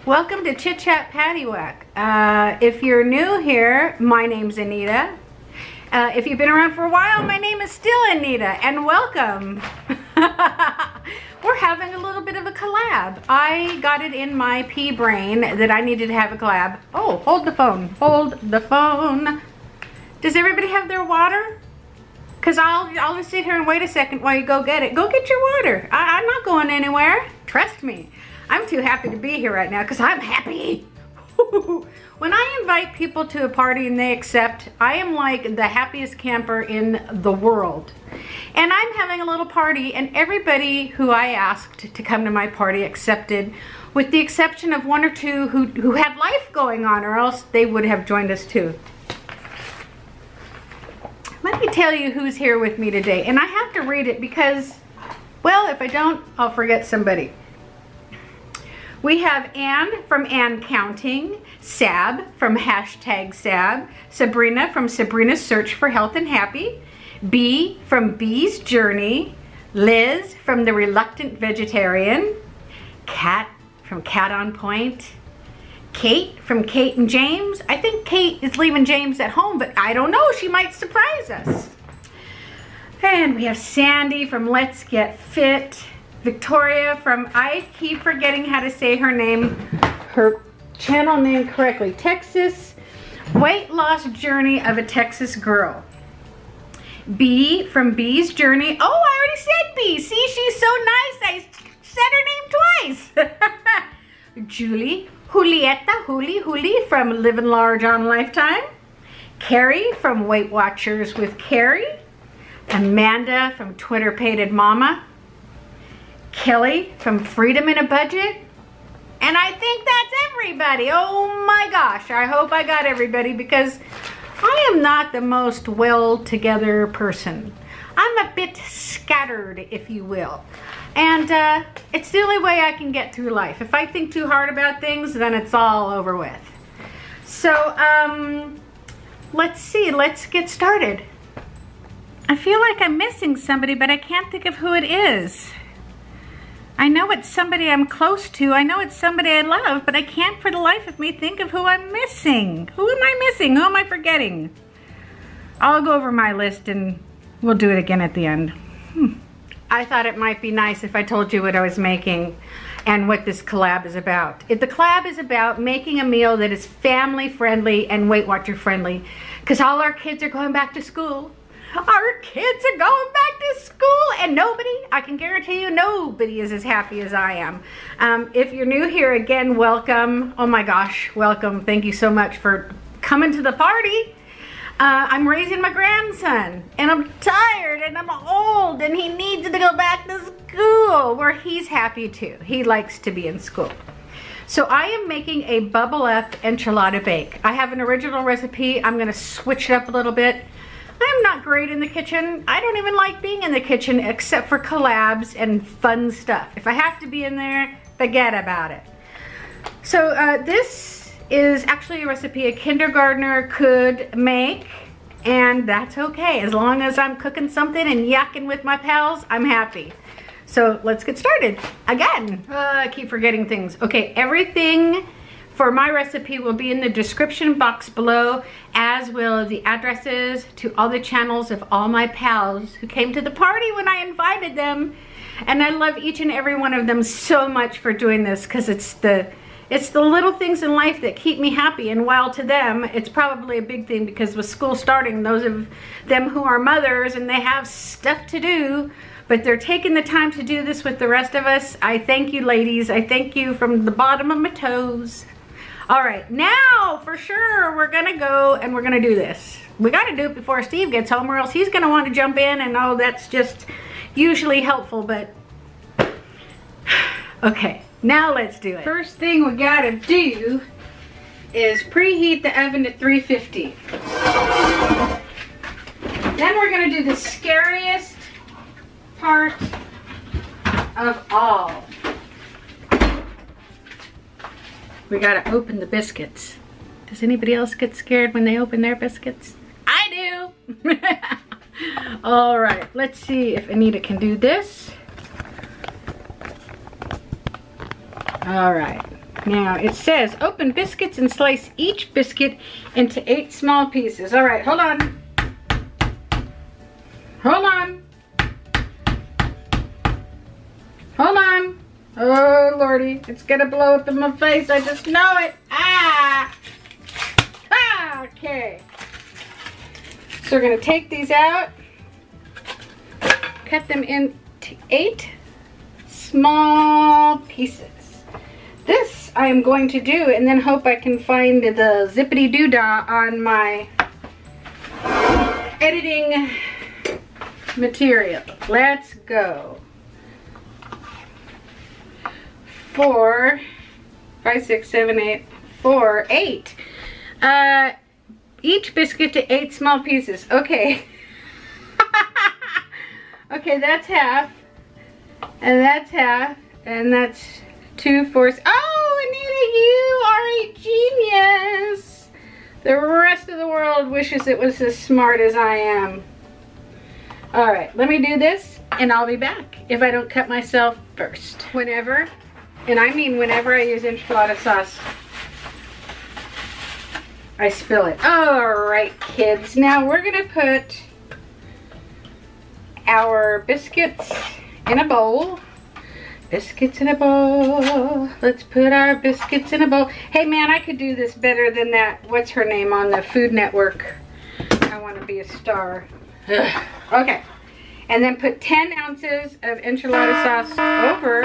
Welcome to Chit Chat Paddywhack. If you're new here, my name's Anita. If you've been around for a while, my name is still Anita, and welcome. We're having a little bit of a collab. I got it in my pea brain that I needed to have a collab. Oh, hold the phone. Hold the phone. Does everybody have their water? Because I'll just sit here and wait a second while you go get it. Go get your water. I'm not going anywhere. Trust me. I'm too happy to be here right now because I'm happy. When I invite people to a party and they accept, I am like the happiest camper in the world. And I'm having a little party and everybody who I asked to come to my party accepted, with the exception of one or two who had life going on, or else they would have joined us too. Let me tell you who's here with me today. And I have to read it because, well, if I don't, I'll forget somebody. We have Ann from Ann Counting, Sab from #Sab, Sabrina from Sabrina's Search for Health and Happy, B from B's Journey, Liz from The Reluctant Vegetarian, Kat from Cat on Point, Kate from Kate and James. I think Kate is leaving James at home, but I don't know, she might surprise us. And we have Sandy from Let's Get Fit, Victoria from, I keep forgetting how to say her name, her channel name correctly, Texas, Weight Loss Journey of a Texas Girl. B from B's Journey. Oh, I already said B. See, she's so nice. I said her name twice. Julie, Julie from Living Large on Lifetime. Carrie from Weight Watchers with Carrie. Amanda from Twitter Pated Mama. Kelly from Freedom in a Budget. And I think that's everybody. Oh my gosh, I hope I got everybody because I am not the most well together person. I'm a bit scattered, if you will. And it's the only way I can get through life. If I think too hard about things, then it's all over with. So, let's see, let's get started. I feel like I'm missing somebody, but I can't think of who it is. I know it's somebody I'm close to. I know it's somebody I love, but I can't for the life of me think of who I'm missing. Who am I missing? Who am I forgetting? I'll go over my list and we'll do it again at the end. I thought it might be nice if I told you what I was making and what this collab is about. The collab is about making a meal that is family friendly and Weight Watcher friendly, because all our kids are going back to school. Our kids are going back to school and nobody, I can guarantee you, nobody is as happy as I am. If you're new here, again, welcome. Oh my gosh, welcome. Thank you so much for coming to the party. I'm raising my grandson and I'm tired and I'm old and he needs to go back to school, where he's happy too. He likes to be in school. So I am making a bubble up enchilada bake. I have an original recipe. I'm gonna switch it up a little bit. I'm not great in the kitchen. I don't even like being in the kitchen except for collabs and fun stuff. If I have to be in there, forget about it. So this is actually a recipe a kindergartner could make, and that's okay. As long as I'm cooking something and yakking with my pals, I'm happy. So let's get started. Again, I keep forgetting things. Okay, everything for my recipe will be in the description box below, as will the addresses to all the channels of all my pals who came to the party when I invited them. And I love each and every one of them so much for doing this, because it's the little things in life that keep me happy. And while to them, it's probably a big thing, because with school starting, those of them who are mothers and they have stuff to do, but they're taking the time to do this with the rest of us, I thank you, ladies. I thank you from the bottom of my toes. All right, now for sure we're gonna go and we're gonna do this. We gotta do it before Steve gets home, or else he's gonna want to jump in, and oh, that's just usually helpful, but okay, now let's do it. First thing we gotta do is preheat the oven to 350. Then we're gonna do the scariest part of all. We gotta open the biscuits. Does anybody else get scared when they open their biscuits? I do! All right, let's see if Anita can do this. All right, Now it says open biscuits and slice each biscuit into 8 small pieces. All right, hold on. Hold on. Hold on. Oh, Lordy, it's gonna blow up in my face. I just know it. Ah! Ah, okay. So we're gonna take these out, cut them into 8 small pieces. This I am going to do and then hope I can find the zippity-doo-dah on my editing material. Let's go. 4, 5, 6, 7, 8, 4, 8. Each biscuit to 8 small pieces. Okay. Okay, that's half. And that's half. And that's 2, 4. Oh, Anita, you are a genius. The rest of the world wishes it was as smart as I am. All right, let me do this and I'll be back if I don't cut myself first. Whenever, and I mean whenever I use enchilada sauce, I spill it. All right, kids. Now we're gonna put our biscuits in a bowl. Biscuits in a bowl. Let's put our biscuits in a bowl. Hey man, I could do this better than that. What's her name on the Food Network? I want to be a star. Ugh. Okay. And then put 10 ounces of enchilada sauce over.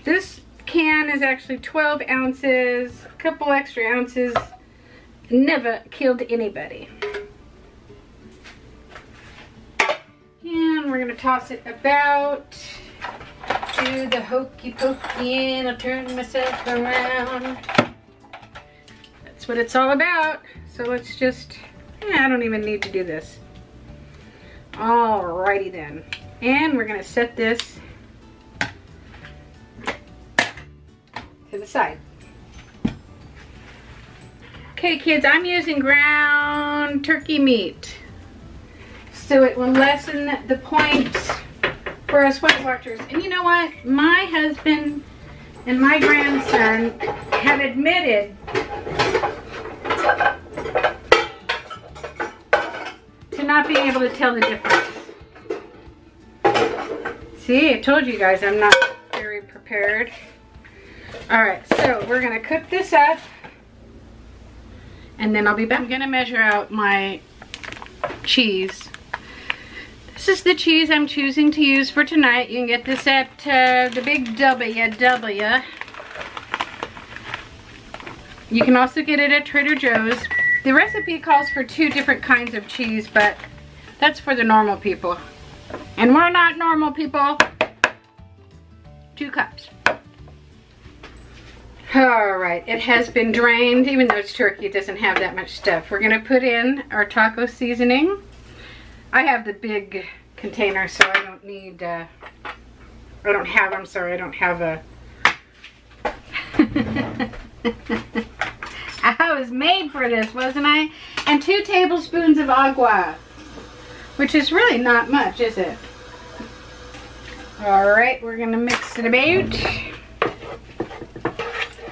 This can is actually 12 ounces. A couple extra ounces. Never killed anybody. And we're going to toss it about. Do the hokey pokey and I'll turn myself around. That's what it's all about. So let's just, I don't even need to do this. Alrighty then. And we're gonna set this to the side. Okay kids, I'm using ground turkey meat. So it will lessen the points for us Weight Watchers. And you know what? My husband and my grandson have admitted to not being able to tell the difference. See, I told you guys I'm not very prepared. Alright, so we're going to cook this up and then I'll be back. I'm going to measure out my cheese. This is the cheese I'm choosing to use for tonight. You can get this at the Big W. You can also get it at Trader Joe's. The recipe calls for 2 different kinds of cheese, but that's for the normal people. And we're not normal people. 2 cups. Alright, it has been drained. Even though it's turkey, it doesn't have that much stuff. We're going to put in our taco seasoning. I have the big container, so I don't need, I don't have a, I was made for this, wasn't I? And 2 tablespoons of agua, which is really not much, is it? All right, we're gonna mix it about.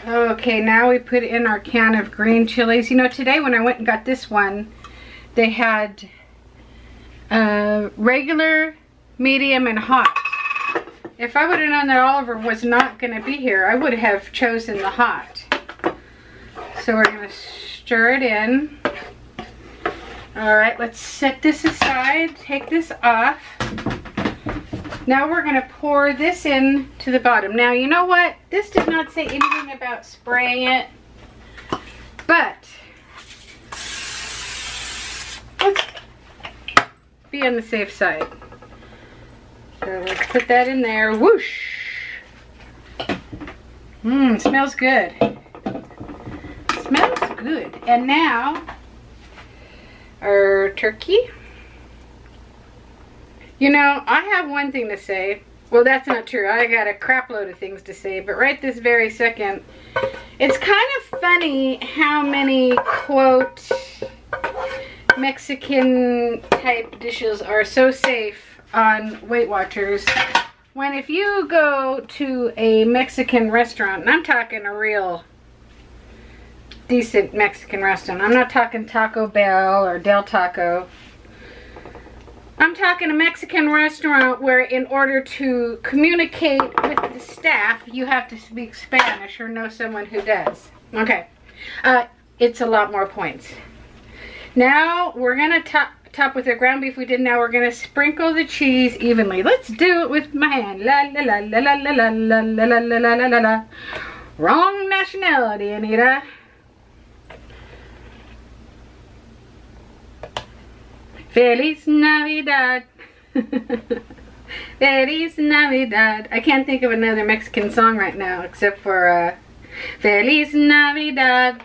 Okay, now we put in our can of green chilies. You know, today when I went and got this one, they had regular, medium, and hot. If I would have known that Oliver was not going to be here, I would have chosen the hot. So we're going to stir it in. Alright, let's set this aside. Take this off. Now we're going to pour this in to the bottom. Now, you know what? This did not say anything about spraying it. But let's be on the safe side. So let's put that in there. Whoosh! Mmm, smells good. Smells good. And now, our turkey. You know, I have one thing to say. Well, that's not true. I got a crap load of things to say. But right this very second, it's kind of funny how many, quote, Mexican type dishes are so safe on Weight Watchers if you go to a Mexican restaurant, and I'm talking a real decent Mexican restaurant. I'm not talking Taco Bell or Del Taco. I'm talking a Mexican restaurant where in order to communicate with the staff, you have to speak Spanish or know someone who does. Okay. It's a lot more points. Now we're going to top with the ground beef we did. Now we're going to sprinkle the cheese evenly. Let's do it with my hand. La la la la la la la la la la la la la la. Wrong nationality, Anita. Feliz Navidad. Feliz Navidad. I can't think of another Mexican song right now except for Feliz Navidad.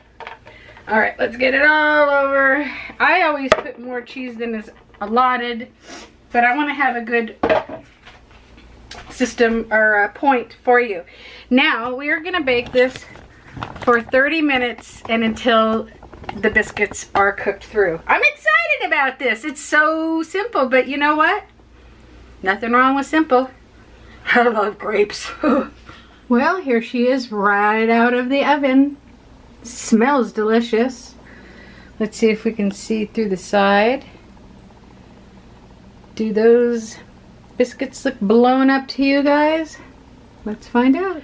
Alright, let's get it all over. I always put more cheese than is allotted, but I want to have a good system or point for you. Now, we are going to bake this for 30 minutes and until the biscuits are cooked through. I'm excited about this. It's so simple, but you know what? Nothing wrong with simple. I love grapes. Well, here she is right out of the oven. Smells delicious. Let's see if we can see through the side. Do those biscuits look blown up to you guys? Let's find out.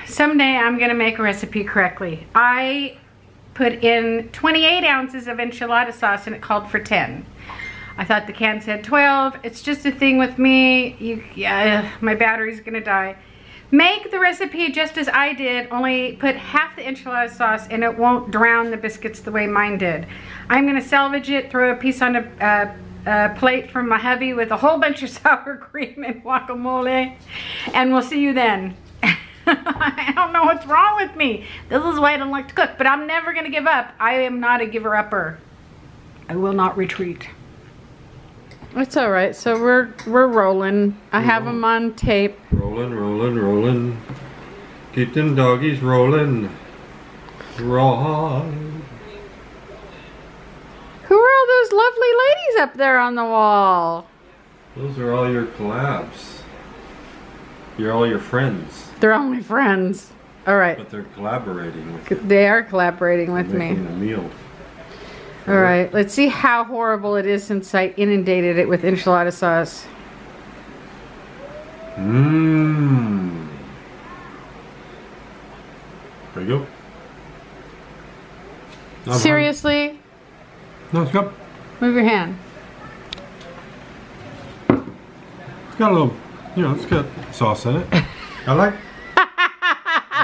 Someday I'm gonna make a recipe correctly. I put in 28 ounces of enchilada sauce and it called for 10. I thought the can said 12. It's just a thing with me. My battery's gonna die. Make the recipe just as I did, only put half the enchilada sauce and it won't drown the biscuits the way mine did. I'm gonna salvage it, throw a piece on a plate from my hubby with a whole bunch of sour cream and guacamole, and we'll see you then. I don't know what's wrong with me. This is why I don't like to cook, but I'm never gonna give up. I am not a giver-upper. I will not retreat. It's all right. So we're rolling. I have them on tape. Rolling, rolling, rolling. Keep them doggies rolling. Roll. Who are all those lovely ladies up there on the wall? Those are all your collabs. You're all your friends. They're all my friends. All right. But they're collaborating with you. They are collaborating with me. Making a meal. All right, let's see how horrible it is since I inundated it with enchilada sauce. Mmm. There you go. Not Seriously? Hard. No, it's good. Move your hand. It's got a little, you know, it's got sauce in it. I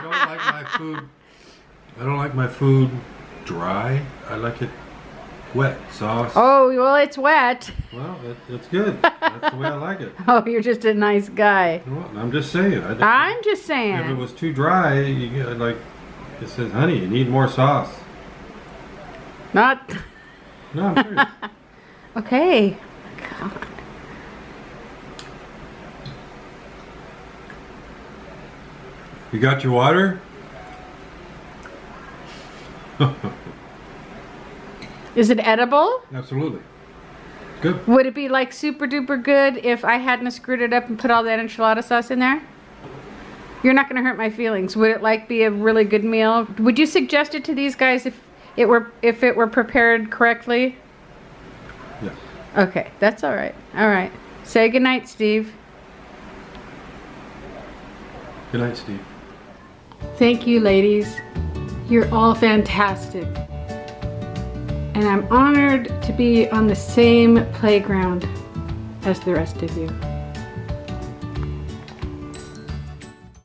don't like my food. I don't like my food dry. I like it wet sauce. Oh, well, it's wet. Well, that's good. That's the way I like it. Oh, you're just a nice guy. Well, I'm just saying. I'm just saying. If it was too dry, you get like, it says, honey, you need more sauce. Not. No, I'm serious. Okay. God. You got your water? Is it edible? Absolutely. Good. Would it be like super duper good if I hadn't screwed it up and put all that enchilada sauce in there? You're not going to hurt my feelings. Would it like be a really good meal? Would you suggest it to these guys if it were prepared correctly? Yes. Okay, that's all right. All right. Say goodnight, Steve. Good night, Steve. Thank you, ladies. You're all fantastic. And I'm honored to be on the same playground as the rest of you.